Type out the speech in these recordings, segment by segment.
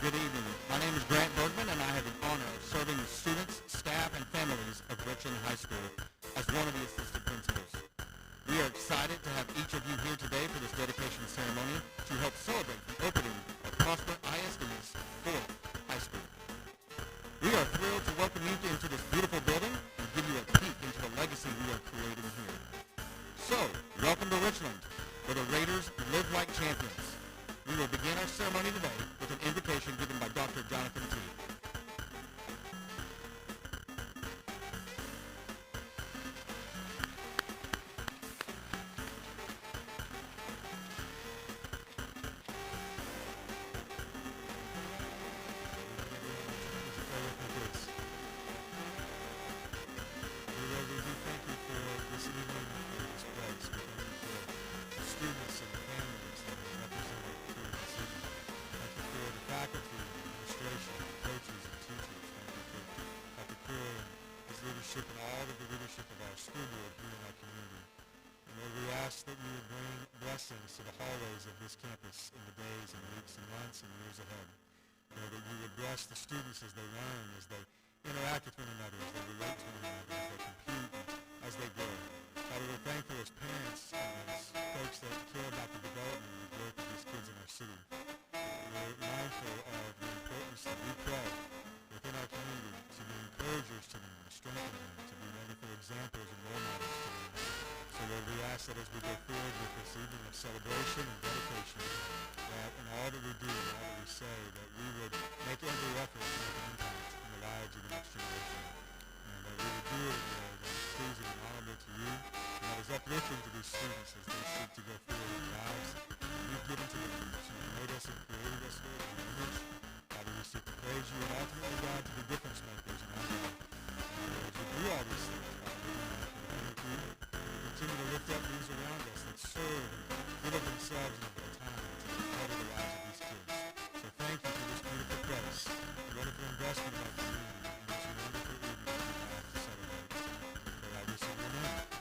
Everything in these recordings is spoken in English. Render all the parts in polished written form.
Good evening. My name is Grant Bergman, and I have the honor of serving the students, staff, and families of Richland High School as one of the assistant principals. We are excited to have each of you here today for this dedication ceremony to help celebrate the opening of Prosper ISD's fourth high school. We are thrilled to welcome you into this beautiful building and give you a peek into the legacy we are creating here. So, welcome to Richland, where the Raiders live like champions. We will begin our ceremony today with an invocation given by Dr. Jonathan T. And all of the leadership of our school board here in our community. And Lord, we ask that you would bring blessings to the hallways of this campus in the days and weeks and months and years ahead. Lord, that you would bless the students as they learn, as they interact with one another, as they relate to one another, as they compete, and as they grow. Father, we're thankful as parents and as folks that care about the development and the growth of these kids in our city. We're mindful of the importance that we play within our community to be encouragers to them, to strengthen them, to be wonderful examples and role models to them. So Lord, we ask that as we go forward with this evening of celebration and dedication, that in all that we do and all that we say, that we would make every effort to make an impact in the lives of the next generation. And that we would do it in a way that is pleasing and honorable to you, and that is uplifting to these students as they seek to go forward in their lives that you've given to them, that you made us and created us, Lord, in your image. Father, we seek to praise you and ultimately, God, to be difference makers in our life. And as we do all these things, Father, we continue to lift up these around us that serve and give of themselves and of their time to better the lives of these kids. So thank you for this beautiful place, the wonderful investment in our community, and this wonderful evening that we have to celebrate. For I wish you your name.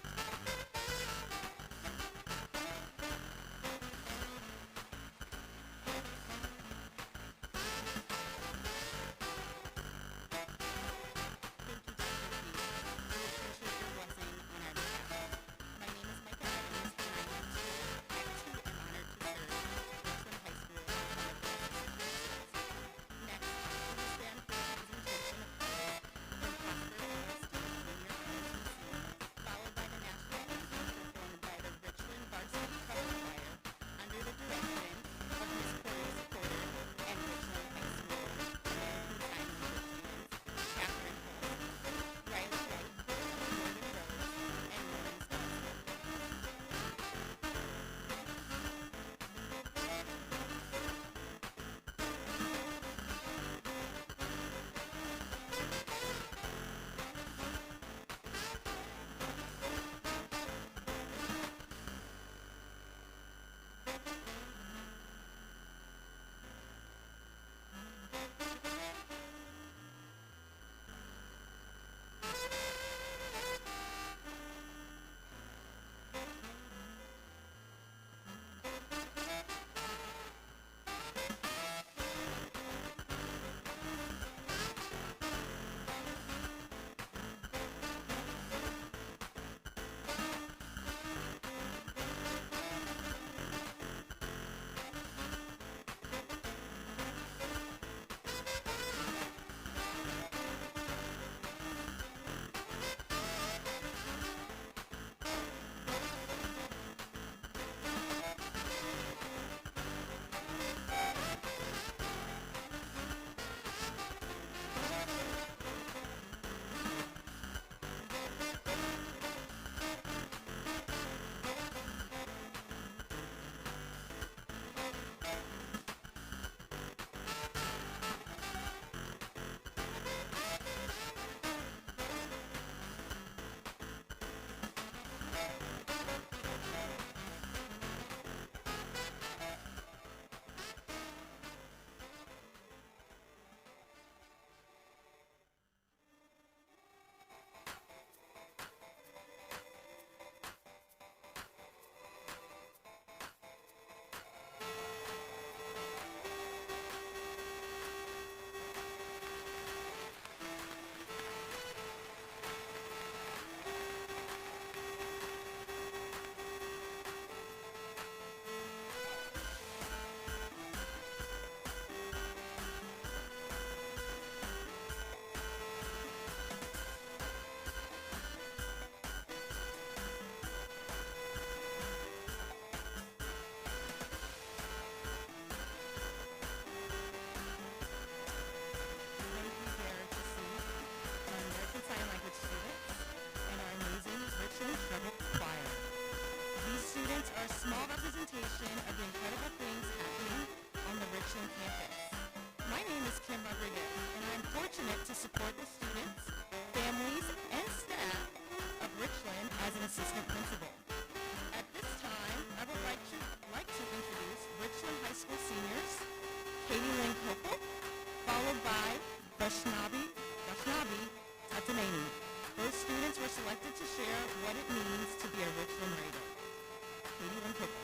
a small representation of the incredible things happening on the Richland campus. My name is Kim Rodriguez, and I'm fortunate to support the students, families, and staff of Richland as an assistant principal. At this time, I would like to introduce Richland High School seniors, Katie Lynn Kopel, followed by Vaishnavi Tatanani. Both students were selected to share what it means to be a Richland Raider. Katie Lynn Kopel.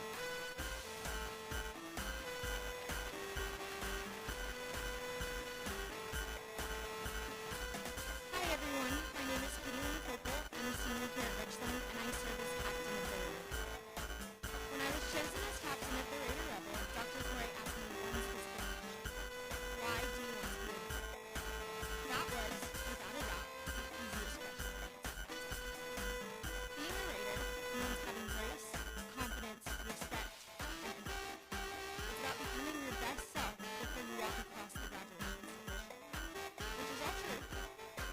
Hi everyone, my name is Katie Lynn Kopel. I'm a senior here at Richland and I serve as captain of the Raider. When I was chosen as captain of the Raider Rebel, Dr. Corey asked me one specific question. Why do you want to be a Raider? That was, without a doubt, the easiest question to answer. Being a Raider means having grace, confidence, respect, and empathy. It's about becoming your best self before you walk across the graduation stage. Which is all true,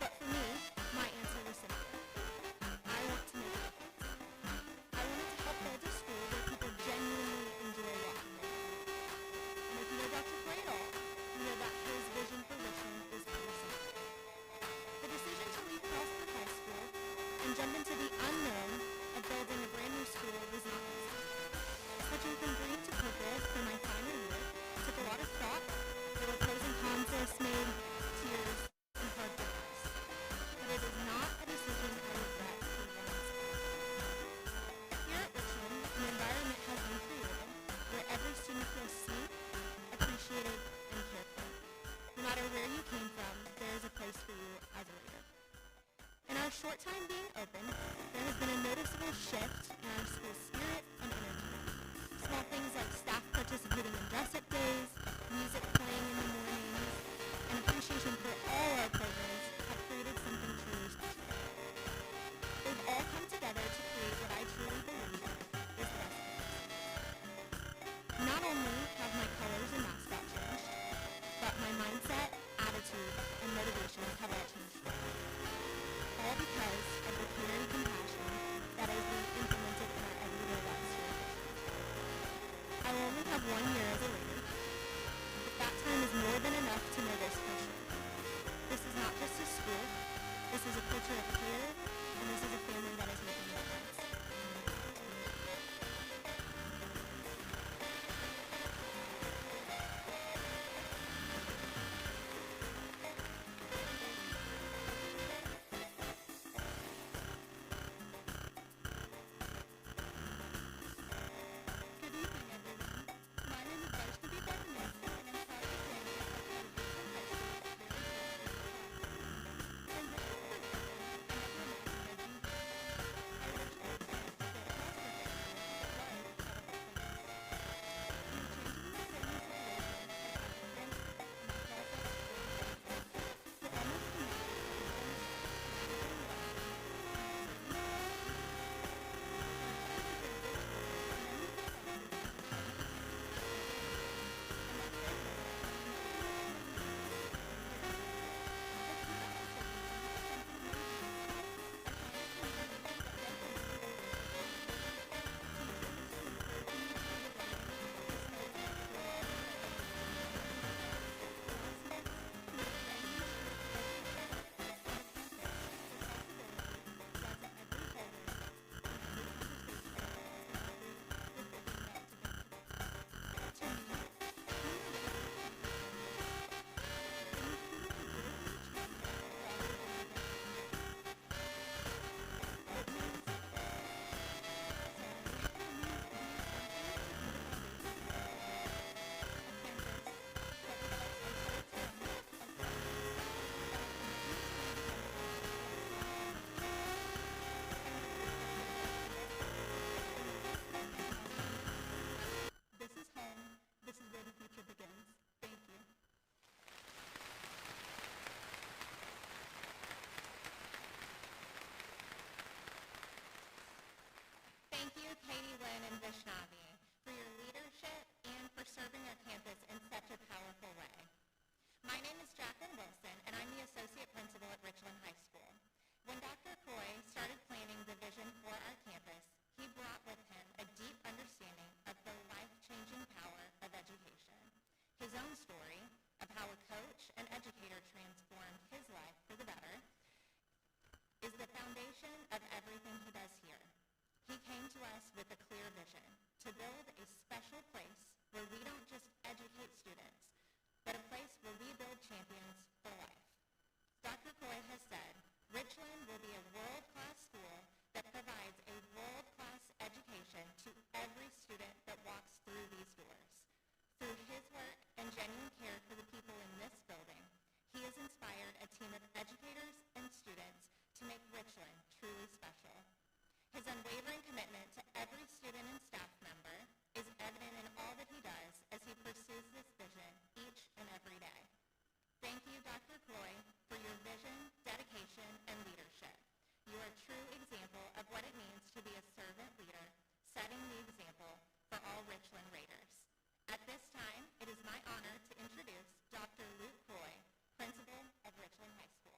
but for me, my answer was simple. I want to make a difference. I wanted to help build a school where people genuinely enjoy walking there. And if you know Dr. Gray at all, you know that his vision for Richland is pretty simple. The decision to leave Prosper High School and jump into the unknown of building a brand new school was not easy. Switching from green to purple for my final year took a lot of thought. There were pros and cons lists made, tears, and hard goodbyes. But it is not a decision I regret for one second. Here at Richland, an environment has been created where every student feels seen, appreciated, and cared for. No matter where you came from, there is a place for you as a Raider. In our short time being open, there has been a noticeable shift in our school's spirit and energy. Small things like staff participating in dress-up days, music playing in the mornings, and appreciation for all our programs have created something truly special. They've all come together to create what I truly believe is the best place. Not only have my colors and mascot changed, but my mindset, attitude, and motivation have all changed. All because of the care and compassion that is being implemented in our everyday lives here. I will only have 1 year as a Raider, but that time is more than enough to know this for sure. This is not just a school, this is a culture of care, and this is a family that is making a difference. Good evening, everyone. My name is Vaishnavi Tatanani, and I'm proud to say that I'm part of Richland High School's very first Raider class. From Richland High School, I never imagined I'd be here. I originally planned to stay at Prosper High School, but life had other plans. Due to changes in my family situation, I had to transfer, and the process was painful. For almost a month, I was homesick, navigating life, and serving the This is home. This is where the future begins. Thank you. Thank you, Katie Lynn and Vaishnavi, for your leadership and for serving our campus in such a powerful way. My name is Jacqueline Wilson, and I'm the associate principal at Richland High School. When Dr. Coy started planning the vision for our campus, he brought with him a deep understanding us with a clear vision to build a special place where we don't just educate students, but a place where we build champions for life. Dr. Coy has said, Richland will be a world-class school that provides a world-class education to every student that walks through these doors. Through his work and genuine care for the people in this building, he has inspired a team of educators and students to make Richland truly special. His unwavering commitment to every student and staff member is evident in all that he does as he pursues this vision each and every day. Thank you, Dr. Coy, for your vision, dedication, and leadership. You are a true example of what it means to be a servant leader, setting the example for all Richland Raiders. At this time, it is my honor to introduce Dr. Luke Coy, Principal of Richland High School.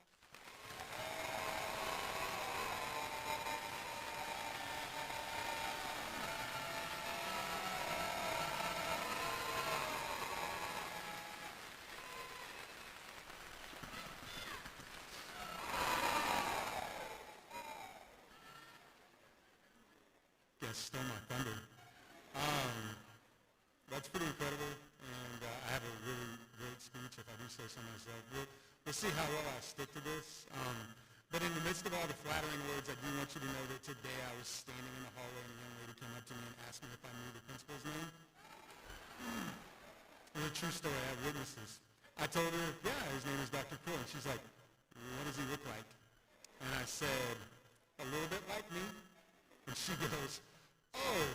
Guess stole my thunder. That's pretty incredible, and I have a really great speech, if I do say so myself. We'll see how well I stick to this. But in the midst of all the flattering words, I do want you to know that today I was standing in the hallway and a young lady came up to me and asked me if I knew the principal's name. It's a true story. I have witnesses. I told her, yeah, his name is Dr. Coy. And she's like, what does he look like? And I said, a little bit like me. And she goes, oh,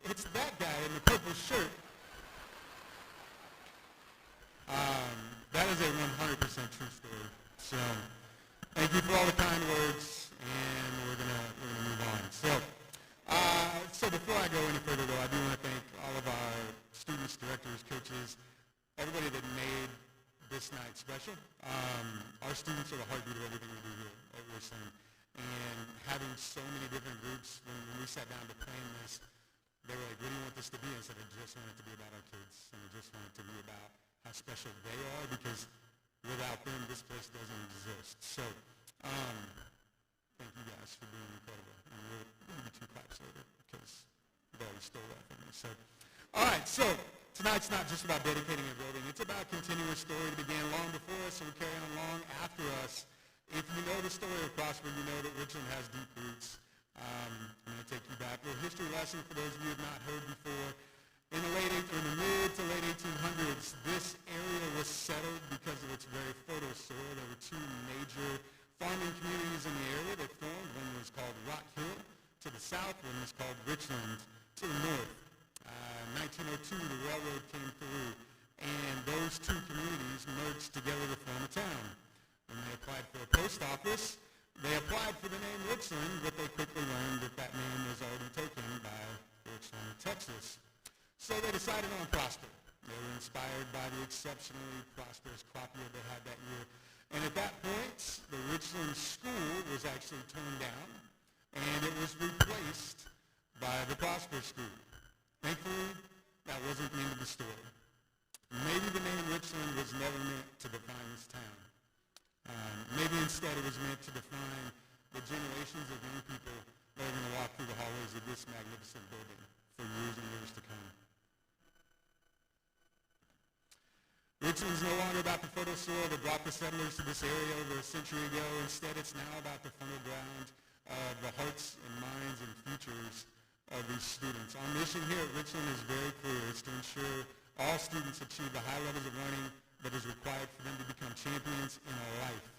it's that guy in the purple shirt. That is a 100% true story. So, thank you for all the kind words, and we're gonna move on. So before I go any further, though, I do want to thank all of our students, directors, coaches, everybody that made this night special. Our students are the heartbeat of everything we do here at Richland, and having so many different groups, when we sat down to plan this, they were like, what do you want this to be? I said, I just want it to be about our kids, and I just want it to be about how special they are, because without them, this place doesn't exist. So, thank you guys for being incredible. And we'll give you 2 claps later, because you've already stole that from me. So, all right, so tonight's not just about dedicating a building. It's about continuing a story that began long before us and will carry on long after us. If you know the story of Prosper, you know that Richland has deep roots. I'm going to take you back. A little history lesson for those of you who have not heard before. In the mid to late 1800s, this area was settled because of its very fertile soil. There were 2 major farming communities in the area that formed. One was called Rock Hill to the south, one was called Richland to the north. 1902, the railroad came through, and those 2 communities merged together to form a town. When they applied for a post office, they applied for the name Richland, but they quickly learned that that name was already taken by Richland, Texas. So they decided on Prosper. They were inspired by the exceptionally prosperous crop year they had that year. And at that point, the Richland School was actually torn down, and it was replaced by the Prosper School. Thankfully, that wasn't the end of the story. Maybe the name Richland was never meant to define this town. Maybe instead it was meant to define the generations of young people that are going to walk through the hallways of this magnificent building for years and years to come. Richland's no longer about the fertile soil that brought the settlers to this area over a century ago. Instead, it's now about the fertile ground of the hearts and minds and futures of these students. Our mission here at Richland is very clear. It's to ensure all students achieve the high levels of learning that is required for them to become champions in life.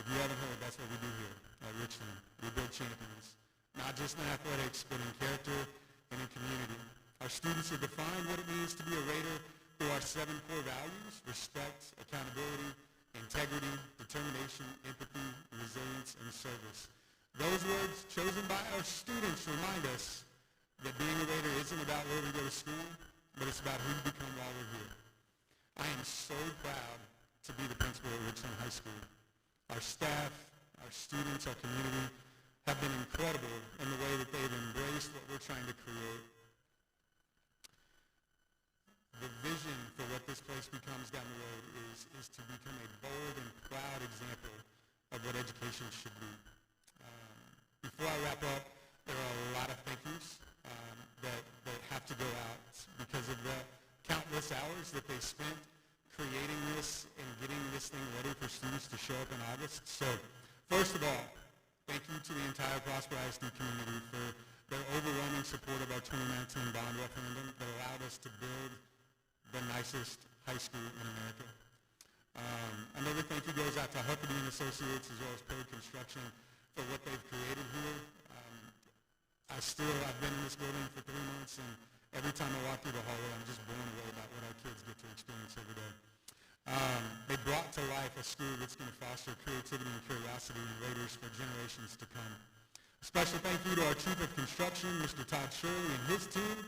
If you haven't heard, that's what we do here at Richland. We build champions, not just in athletics, but in character and in community. Our students have defined what it means to be a Raider through our 7 core values: respect, accountability, integrity, determination, empathy, resilience, and service. Those words chosen by our students remind us that being a Raider isn't about where we go to school, but it's about who we become while we're here. I am so proud to be the principal at Richland High School. Our staff, our students, our community have been incredible in the way that they've embraced what we're trying to create. The vision for what this place becomes down the road is to become a bold and proud example of what education should be. Before I wrap up, there are a lot of thank yous countless hours that they spent creating this and getting this thing ready for students to show up in August. So first of all, thank you to the entire Prosper ISD community for their overwhelming support of our 2019 bond referendum that allowed us to build the nicest high school in America. Another thank you goes out to Huffady and Associates as well as Perry Construction for what they've created here. I've been in this building for 3 months, and every time I walk through the hallway, I'm just blown away about what our kids get to experience every day. They brought to life a school that's going to foster creativity and curiosity in Raiders for generations to come. A special thank you to our Chief of Construction, Mr. Todd Shirley, and his team,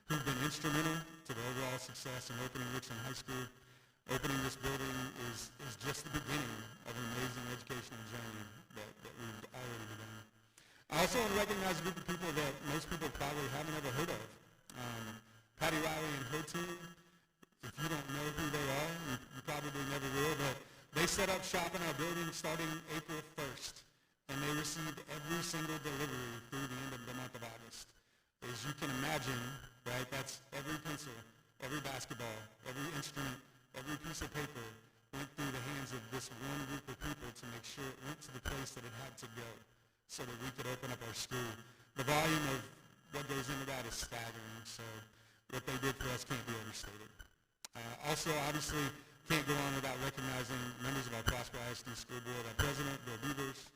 who've been instrumental to the overall success in opening Richland High School. Opening this building is just the beginning of an amazing educational journey that we've already begun. I also want to recognize a group of people that most people probably haven't ever heard of. Patty Riley and her team. If you don't know who they are, you probably never will, but they set up shop in our building starting April 1st, and they received every single delivery through the end of the month of August. As you can imagine, right, that's every pencil, every basketball, every instrument, every piece of paper went through the hands of this one group of people to make sure it went to the place that it had to go so that we could open up our school. The volume of what goes into that is staggering, so what they did for us can't be overstated. Also, obviously, can't go on without recognizing members of our Prosper ISD School Board, our President, Bill Beavers,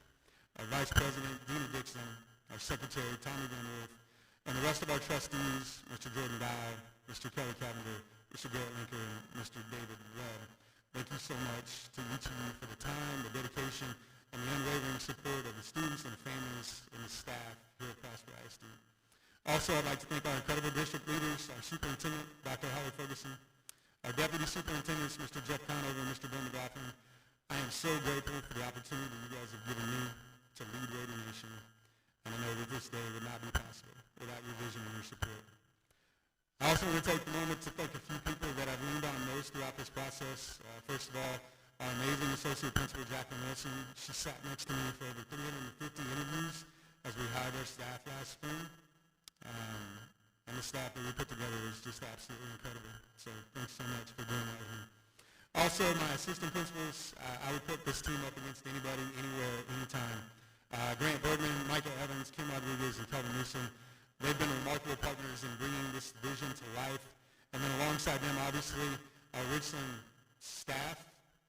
our Vice President, Dina Dixon, our Secretary, Tommy Van Wolf, and the rest of our trustees, Mr. Jordan Dow, Mr. Kelly Cavender, Mr. Garrett Linker, and Mr. David Webb. Thank you so much to each of you for the time, the dedication, and the unwavering support of the students and the families and the staff here at Prosper ISD. Also, I'd like to thank our incredible district leaders, our superintendent, Dr. Howard Ferguson, our deputy superintendents, Mr. Jeff Conover and Mr. Bill McLaughlin. I am so grateful for the opportunity you guys have given me to lead Raider Nation, and I know that this day would not be possible without your vision and your support. I also want to take the moment to thank a few people that I've leaned on most throughout this process. First of all, our amazing associate principal, Jacqueline Wilson. She sat next to me for over 350 interviews as we hired our staff last spring. And the staff that we put together was just absolutely incredible. So thanks so much for doing that with me. Also, my assistant principals, I would put this team up against anybody, anywhere, anytime. Grant Bergman, Michael Evans, Kim Rodriguez, and Kelvin Newsom. They've been remarkable partners in bringing this vision to life. And then alongside them, obviously, our Richland staff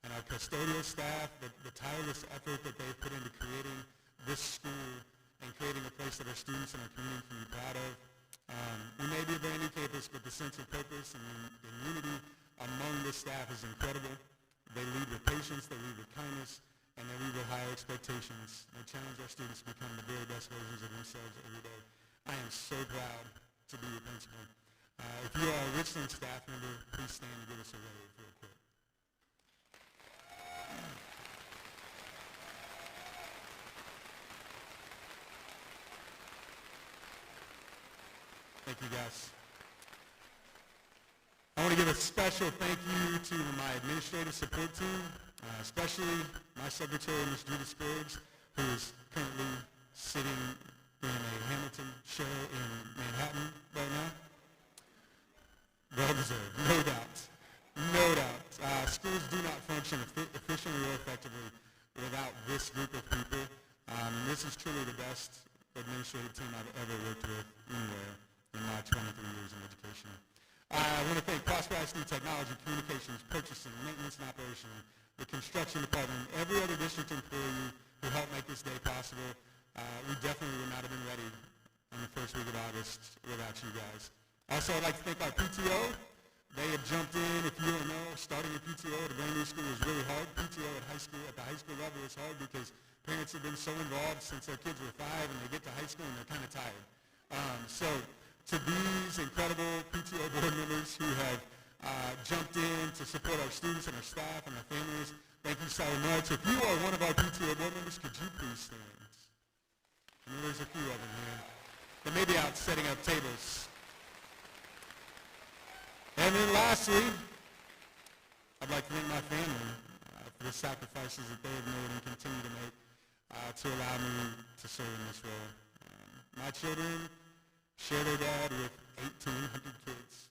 and our custodial staff, the tireless effort that they've put into creating this school and creating a place that our students and our community can be proud of. We may be a brand new campus, but the sense of purpose and unity among the staff is incredible. They lead with patience, they lead with kindness, and they lead with higher expectations. They challenge our students to become the very best versions of themselves every day. I am so proud to be your principal. If you are a Richland staff member, please stand and give us a wave real quick. Thank you, guys. I want to give a special thank you to my administrative support team, especially my secretary, Ms. Judy Spiggs, who is currently sitting in a Hamilton show in Manhattan right now. Well deserved, no doubt. No doubt. Schools do not function efficiently or effectively without this group of people. This is truly the best administrative team I've ever worked with anywhere in my 23 years in education. I want to thank Prosper ISD Technology, Communications, Purchasing, Maintenance, and Operation, the Construction Department, every other district employee who helped make this day possible. We definitely would not have been ready on the first week of August without you guys. Also, I'd like to thank our PTO. They have jumped in. If you don't know, starting a PTO at a brand new school is really hard. PTO at the high school level is hard because parents have been so involved since their kids were 5 and they get to high school and they're kind of tired. So to these incredible PTO board members who have jumped in to support our students and our staff and our families, thank you so much. If you are one of our PTO board members, could you please stand? I know there's a few of them here. They may be out setting up tables. And then lastly, I'd like to thank my family for the sacrifices that they have made and continue to make to allow me to serve in this role. My children share their dad with 1,800 kids.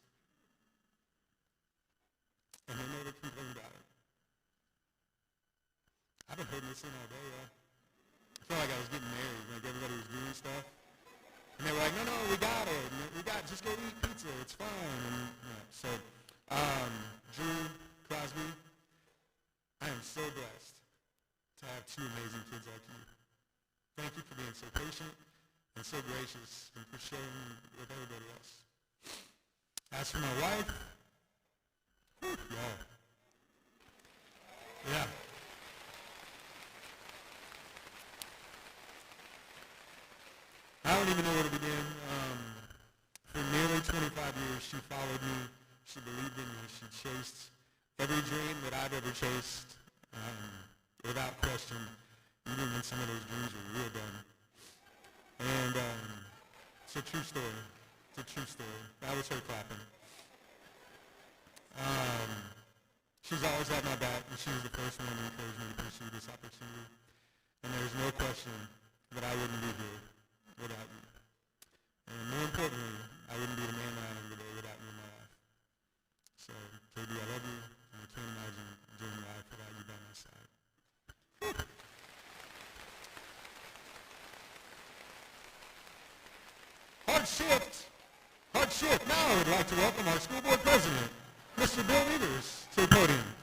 holding us in all day, yeah. I felt like I was getting married, like everybody was doing stuff. And they were like, no, we got it. Just go eat pizza. It's fine. And, so, Drew, Crosby, I am so blessed to have two amazing kids like you. Thank you for being so patient and so gracious and for sharing with everybody else. As for my wife, y'all. Yeah. I don't even know where to begin. For nearly 25 years, she followed me. She believed in me. She chased every dream that I've ever chased without question, even when some of those dreams were real dumb. And it's a true story. It's a true story. That was her clapping. She's always had my back, and she was the first one to encourage me to pursue this opportunity. And there's no question that I wouldn't be here without you. And more importantly, I wouldn't be the man that I am today without you in my life. So, KB, I love you, and I can't imagine doing life without you by my side. Hard shift. Hard shift. Now I would like to welcome our school board president, Mr. Bill Evers, to the podium.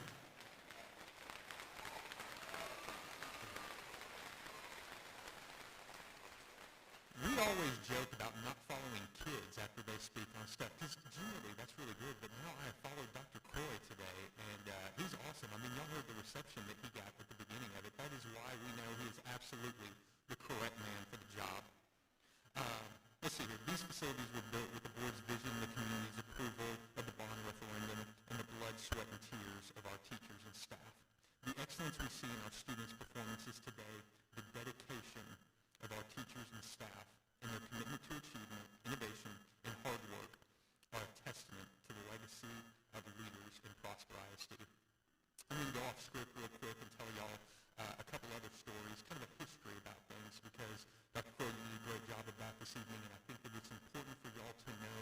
We always joke about not following kids after they speak on stuff, because generally that's really good, but now I have followed Dr. Croy today, and he's awesome. I mean, y'all heard the reception that he got at the beginning of it. That is why we know he is absolutely the correct man for the job. Let's see here. These facilities were built with the board's vision, the community's approval of the bond referendum, and the blood, sweat, and tears of our teachers and staff. The excellence we see in our students' performances today, the dedication of our teachers and staff, and their commitment to achievement, innovation, and hard work are a testament to the legacy of leaders in Prosper ISD. I'm going to go off script real quick and tell y'all a couple other stories, kind of a history about things, because Dr. Croy did a great job of that this evening, and I think that it's important for y'all to know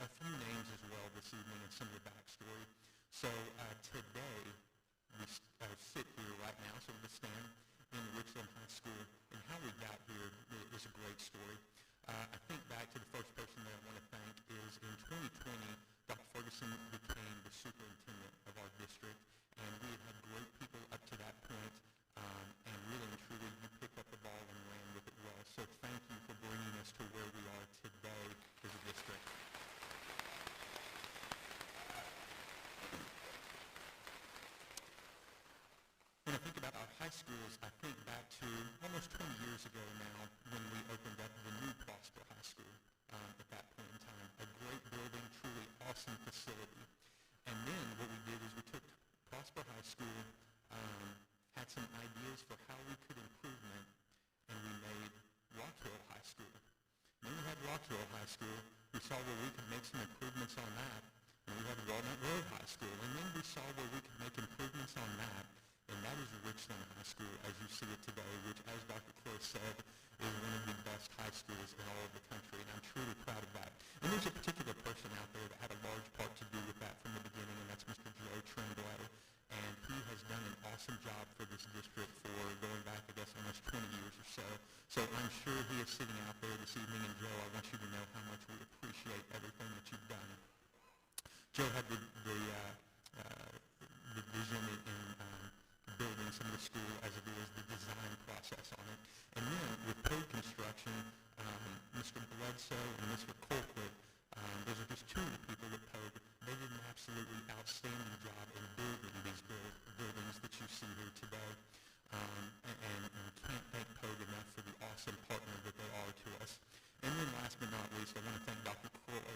a few names as well this evening and some of the backstory. So today, we sit here right now, so we stand in Richland High School, and how we got here is a great story. I think back to the first person that I want to thank is in 2020, Dr. Ferguson became the superintendent of our district, and we had had great people up to that point, and really and truly you picked up the ball and ran with it well. So thank you for bringing us to where we are today as a district. When I think about our high schools, I think back to almost 20 years ago now when we opened up the new Prosper High School at that point in time. A great building, truly awesome facility. And then what we did is we took Prosper High School, had some ideas for how we could improve it, and we made Rock Hill High School. Then we had Rock Hill High School. We saw where we could make some improvements on that. And we had Walnut Road High School. And then we saw where we could make improvements on that. And that is Richland High School as you see it today, which, as Dr. Croy said, is one of the best high schools in all of the country. And I'm truly proud of that. And there's a particular person out there that had a large part to do with that from the beginning, and that's Mr. Joe Tremblay. And he has done an awesome job for this district for going back, I guess, almost 20 years or so. So I'm sure he is sitting out there this evening. And Joe, I want you to know how much we appreciate everything that you've done. Joe had the vision in building some of the school as it is, the design process on it. And then with Pogue Construction, Mr. Bledsoe and Mr. Colquitt, those are just two of the people at Pogue. They did an absolutely outstanding job in building these buildings that you see here today. And can't thank Pogue enough for the awesome partner that they are to us. And then last but not least, I want to thank Dr. Croy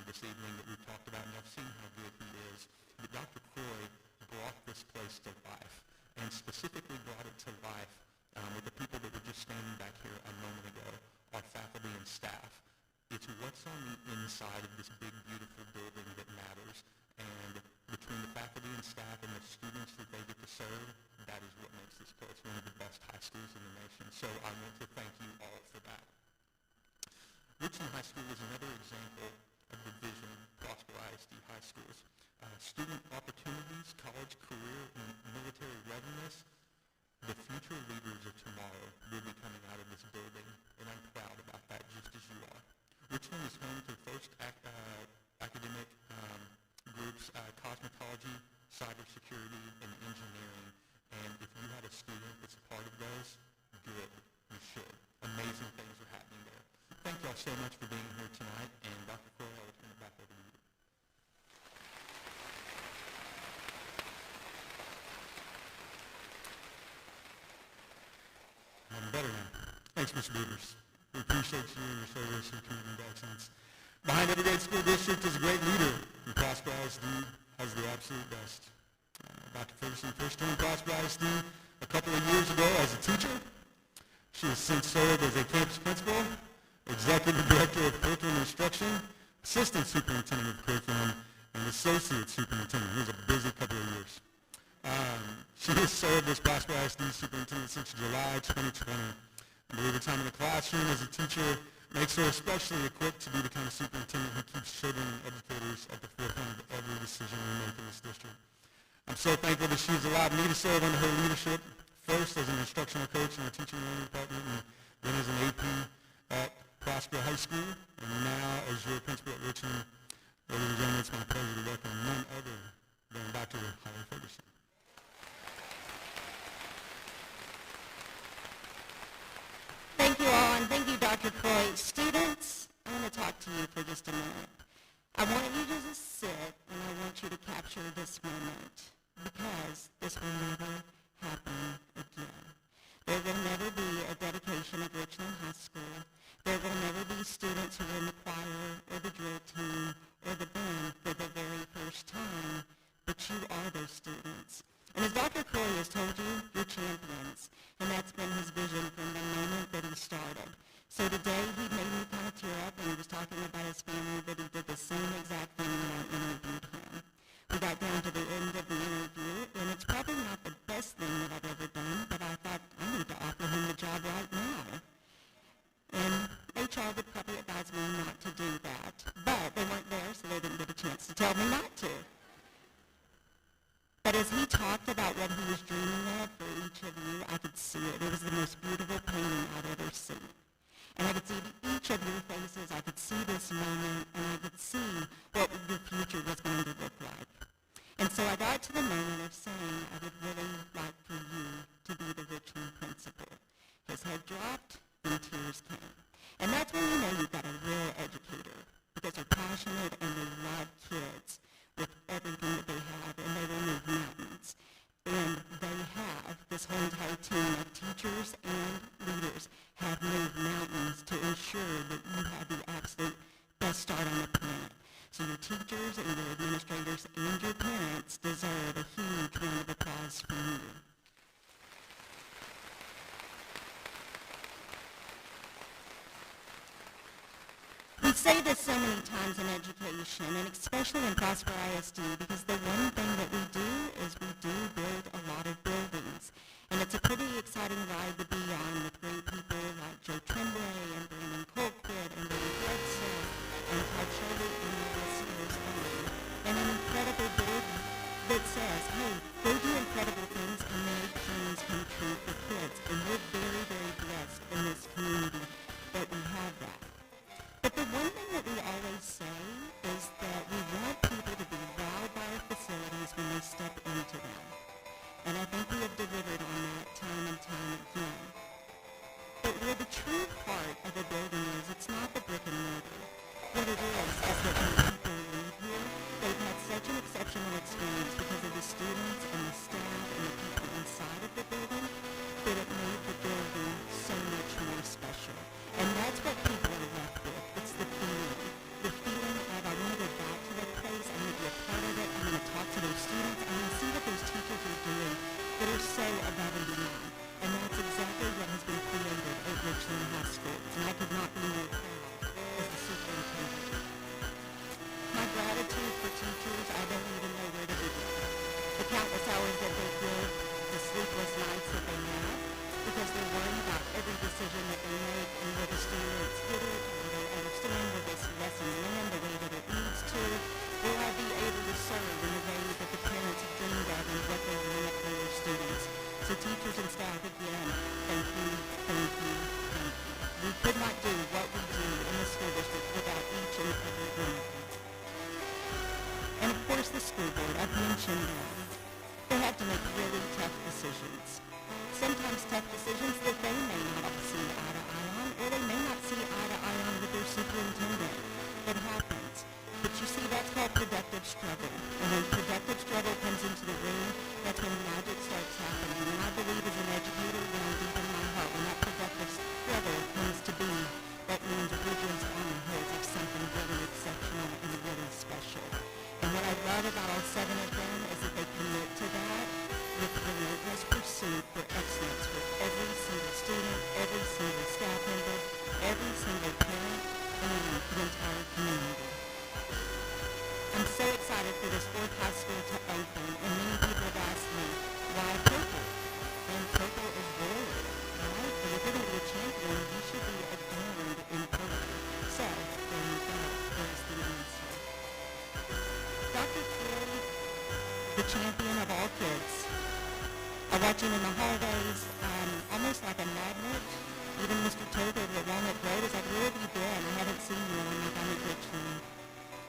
this evening that we've talked about, and I've seen how good he is. But Dr. Croy brought this place to life, and specifically brought it to life with the people that were just standing back here a moment ago, our faculty and staff. It's what's on the inside of this big, beautiful building that matters, and between the faculty and staff and the students that they get to serve, that is what makes this place one of the best high schools in the nation. So I want to thank you all for that. Richland High School is another example of the vision of Prosper ISD high schools. Student opportunities, college, career, and military readiness, The future leaders of tomorrow will be coming out of this building, and I'm proud about that, just as you are. Richland is home to first academic groups, cosmetology, cybersecurity, and engineering. And if you have a student that's a part of those, good. You should. Amazing things are happening there. Thank you all so much for being here tonight. And Dr. Croy, I will turn it back over to you. I'm better now. Thanks, Mr. Beavers. We appreciate you and your service and commitment to excellence. Behind every great school district is a great leader, and Prosper ISD has the absolute best. Dr. Ferguson first joined Prosper ISD a couple of years ago as a teacher. She has since served as a campus principal, executive director of curriculum instruction, assistant superintendent of curriculum, and associate superintendent. It was a busy couple of years. She has served as Prosper ISD superintendent since July 2020. I believe the time in the classroom as a teacher makes her especially equipped to be the kind of superintendent who keeps children and educators at the forefront of every decision we make in this district. I'm so thankful that she's allowed me to serve under her leadership, first as an instructional coach in the teaching and learning department, and then as an AP at Prosper High School, and now as your principal at Richland. Ladies and gentlemen, it's my pleasure to welcome none other than Dr. Holly Ferguson. Thank you all, and thank you, Dr. Croy. Students, I want to talk to you for just a minute. I want you to just sit, and I want you to capture this moment, because this will never happen again. There will never be a dedication of Richland High School. There will never be students who are in the choir, or the drill team, or the band for the very first time, but you are those students. And as Dr. Croy has told you, you're champions. And that's been his vision from the moment that he started. So today he made me kind of tear up, and he was talking about his family, that he did the same exact thing when I interviewed him. We got down to the end of the interview, and it's probably not the best thing that I've ever done, but I thought I need to offer him the job right now. And HR would probably advise me not to do that. But they weren't there, so they didn't get a chance to tell me not to. But as he talked about what he was dreaming of for each of you, I could see it. It was the most beautiful painting I'd ever seen. And I could see each of your faces. I could see this moment, and I could see what the future was going to look like. And so I got to the moment of saying I would really like for you to be the Richland principal. His head dropped, and tears came. And that's when you know you've got a real educator, because they're passionate and they love kids with everything that they have, and they will move mountains. And they have, this whole entire team of teachers and leaders have moved mountains to ensure that you have the absolute best start on the planet. So your teachers and your administrators and your parents deserve a huge round of applause from you. We say this so many times in education, and especially in Prosper ISD, because the one thing that we do is we do build a lot of buildings. And it's a pretty exciting ride to be on with great people like Joe Tremblay and Brandon Colquitt and Barry Bledsoe and Todd Shirley, and the list goes on. And an incredible board that says, hey, go do incredible things and make dreams come true for kids. And we're very, very blessed in this community that we have that. But the one thing that we always say is that we want people to be wowed by our facilities when they step into them. And I think we have delivered on that time and time again. But where the true heart of a building is, it's not the brick and mortar. What it is that when people leave here, they've had such an exceptional experience because of the students and the staff and the people inside of the building that it made the building so much more special. And that's what people are left with. It's the feeling. The feeling of, I want to go back to that place. I'm going to be a part of it. I'm going to talk to those students. I'm going to see what those teachers are doing that are so above and beyond. And that's exactly what has been created at Richland High School. And I could not be more proud as the superintendent. superintendent. It happens. But you see, that's called productive struggle. And when productive struggle comes into the room, that's when magic starts happening. And I believe as an educator, deep in my heart, when that productive struggle comes to be, that means Richland's on the hills of something really exceptional and really special. And what I love about all 7 of them is that they commit to that with relentless pursuit for excellence for every single student, every single staff member, every single parent, and the entire community. I'm so excited for this 4th high school to open, and many people have asked me, why purple? And purple is royal, right? And if you're going to be a champion, you should be adorned in purple. So, there you go. There's the answer. Dr. Ford, the champion of all kids, I watch him in the hallways, almost like a magnet. Even Mr. Tober over at Walnut Road is like, where have you been? I haven't seen you. I'm like, I'm at Richland.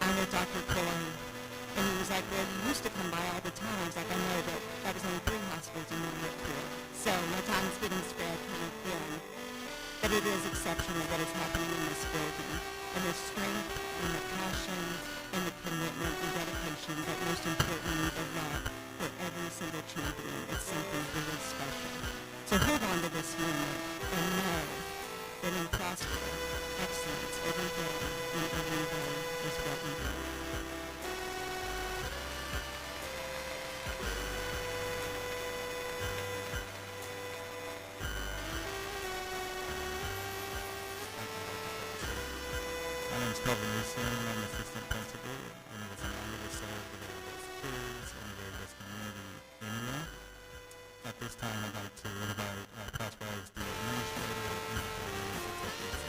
I'm with Dr. Coy. And he was like, well, you used to come by all the time. I was like, I know, but that was only 3 hospitals in New York here. So my time's getting spread kind of thin. But it is exceptional what is happening in this building. And the strength and the passion and the commitment and dedication, but most importantly, the love for every single champion. It's something really special. So hold on to this moment and know that in prosper excellence every day and every day is what we do. My name is Kelvin Newsom. I'm assistant principal, and it was an honor to serve the various kids and the various community in here. At this time, I'd like to invite Prosper ISD administrator and employees to take this.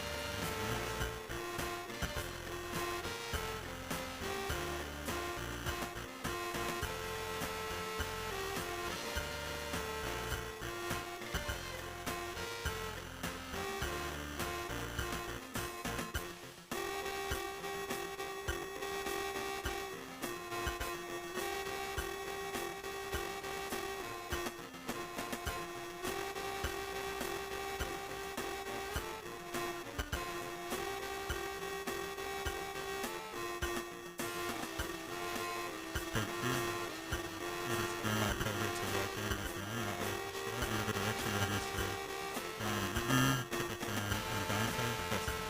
Thank you. It has been my pleasure to welcome again my orchestra under the direction of Mr. Brian Eaton, Tippleton, and Dante Preston.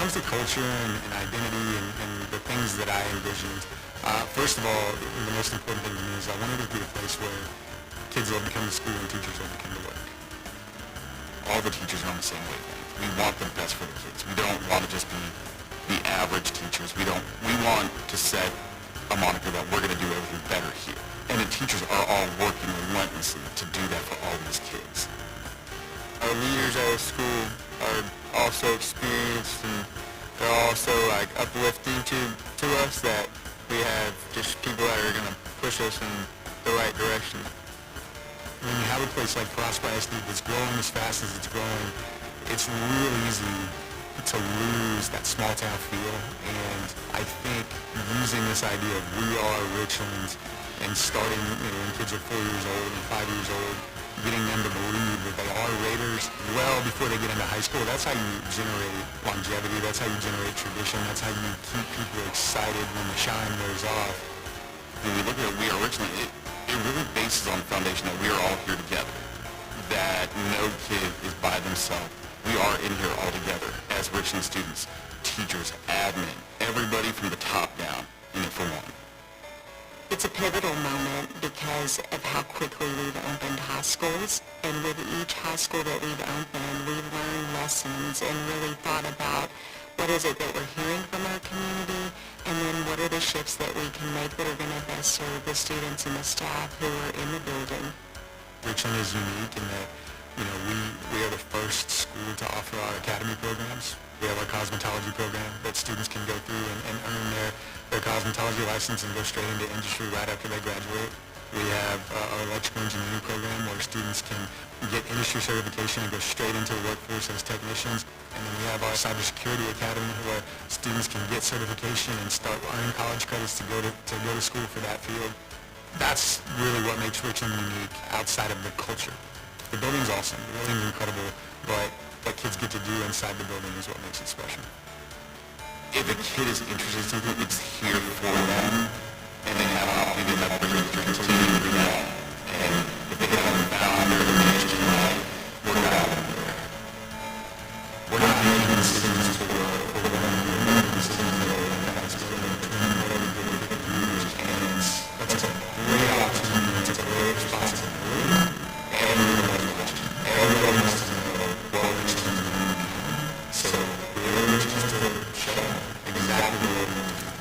comes to culture and identity and the things that I envisioned, first of all, the most important thing to me is I wanted it to be a place where kids love to come to school and teachers love to come to work. All the teachers are on the same wavelength. We want the best for the kids. We don't want to just be the average teachers. We want to set a moniker that we're going to do everything better here. And the teachers are all working relentlessly to do that for all these kids. Our leaders at the school are also experienced, and they're also like uplifting to us, that we have just people that are going to push us in the right direction. When you have a place like Prosper ISD that's growing as fast as it's growing, it's really easy to lose that small town feel. And I think using this idea of we are Richland and starting, when kids are 4 years old and 5 years old, getting them to believe that they are Raiders well before they get into high school, that's how you generate longevity, that's how you generate tradition, that's how you keep people excited when the shine wears off. When we look at We Are Richland, it really bases on the foundation that we are all here together, that no kid is by themselves. We are in here all together as Richland students, teachers, admin, everybody from the top down, in it for one. It's a pivotal moment because of how quickly we've opened high schools, and with each high school that we've opened, we've learned lessons and really thought about what is it that we're hearing from our community, and then what are the shifts that we can make that are going to best serve the students and the staff who are in the building. Richland is unique in that, we are the first school to offer our academy programs. We have our cosmetology program that students can go through and earn their cosmetology license and go straight into industry right after they graduate. We have our electrical engineering program where students can get industry certification and go straight into the workforce as technicians. And then we have our cybersecurity academy where students can get certification and start earning college credits to go to school for that field. That's really what makes Richland unique outside of the culture. The building's awesome, the building's incredible, but what kids get to do inside the building is what makes it special. If a kid is interested in something, it's here for them, and they have an opportunity to continue to do that. And if they haven't found their connection right, we're not there. We're not making decisions for them. We're making decisions for them. That's going to determine whatever we do with the community. And that's a great opportunity. It's a great responsibility. Everyone has a question. Everybody wants to know what Richland's doing. So we're just to show exactly what we're doing.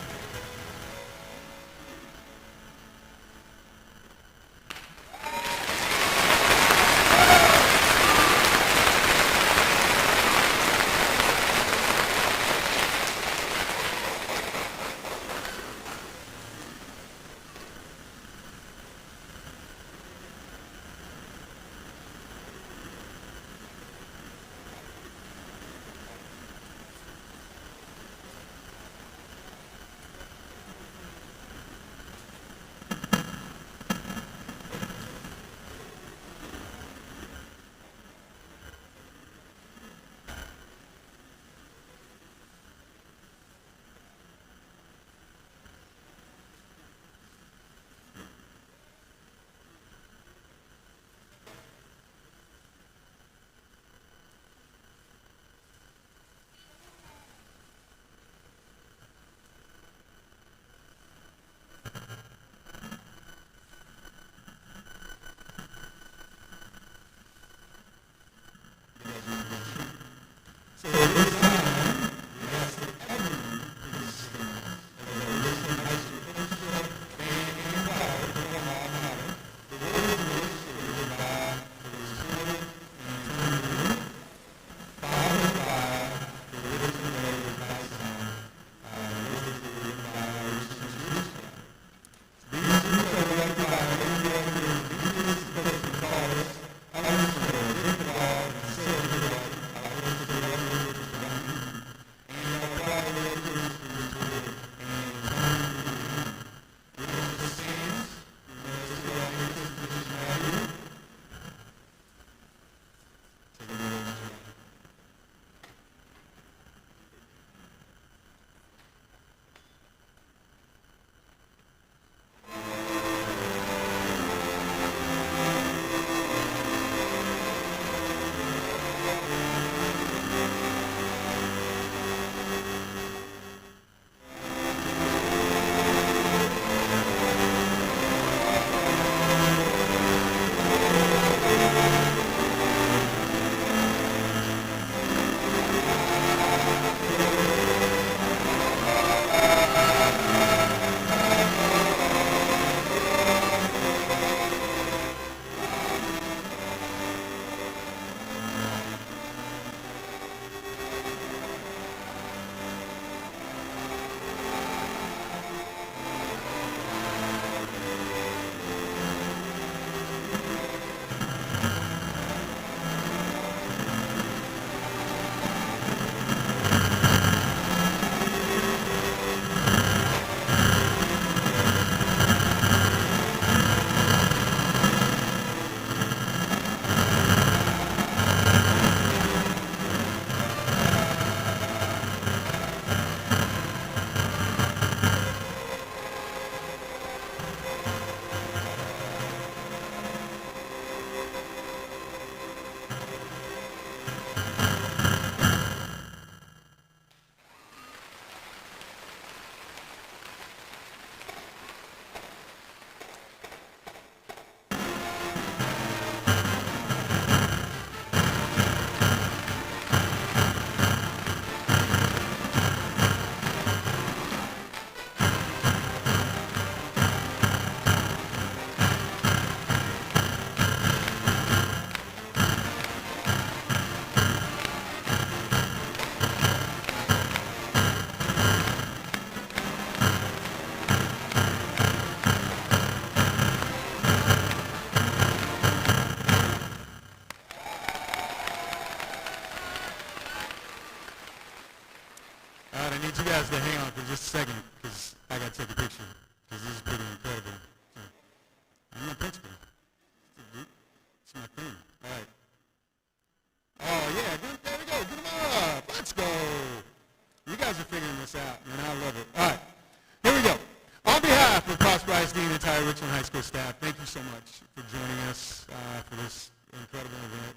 ISD and the entire Richland High School staff, thank you so much for joining us for this incredible event.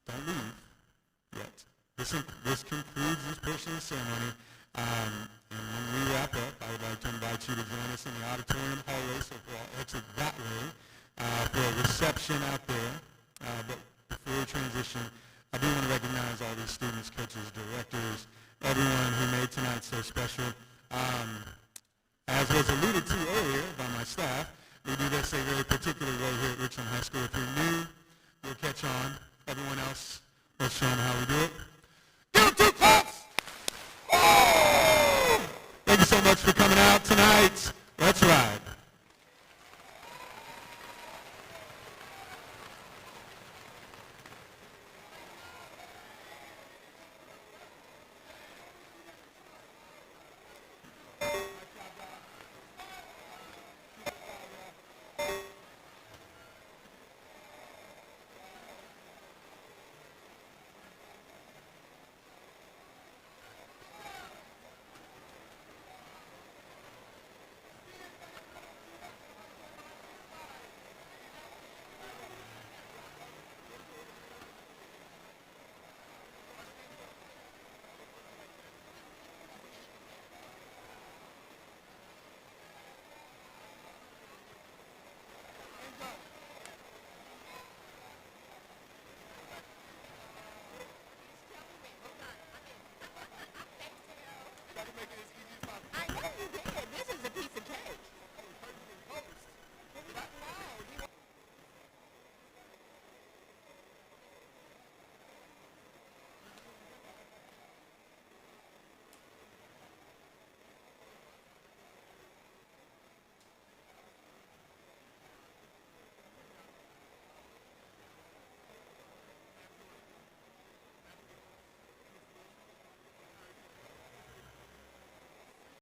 Don't leave yet. This concludes this portion of the ceremony. And when we wrap up, I would like to invite you to join us in the auditorium hallway, so we'll all exit that way for a reception out there. But before we transition, I do want to recognize all these students, coaches, directors, everyone who made tonight so special. As was alluded to